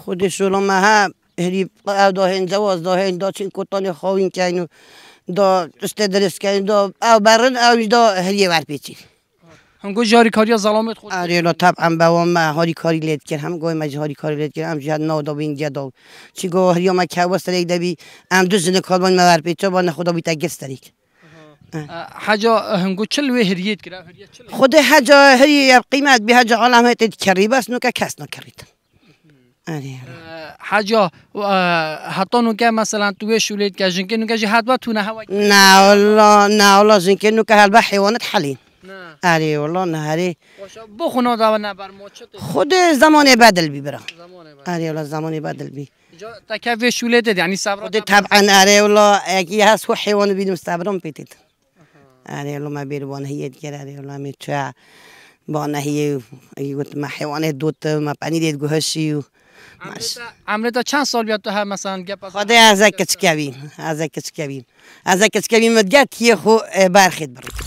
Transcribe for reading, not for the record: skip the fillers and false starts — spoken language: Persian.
خودش رو ما ها هری داهن جواز داهن دا چین کتان خوین کینو دا استدرس کین دا او برن او دا هری ور پیچی هم گوی جاری کاری ظلامت خود آره لا طبعا با ما هاری کاری لید کرد هم گوی مج هاری کاری لید کرد هم جهاد نو دا بین جدا چی گو هری ما که وست لید بی هم دو زن کاربان ما ور پیچه با خدا بیت گستریک حاجا هم گوی چل وی هریت کرد خود حاجا هری قیمت به حاجا علامت کری بس نو که کس نکرید حاجا حتی نو که مثلا توی شولید که جنگی نو که جهاد با تو نه هوا نه والله جنگی نو که هلبا حیوانات حلین آره والله نه هری بخونا دا نه بر موچت خود زمان بدل بی برا آره والله زمان بدل بی تکوی شولید یعنی صبر خود طبعا آره والله اگه هست خو حیوان بیدم صبرم پیتید آره والله ما بیروان هیت کرد آره والله میتوه با نهیه اگه گفت ما حیوانات دوت ما پنی دید گوهشی و عمرتا چند سال بیاد تو هم مثلا گپ خدا از کچکویم از کچکویم مدگت کیه خو برخید برد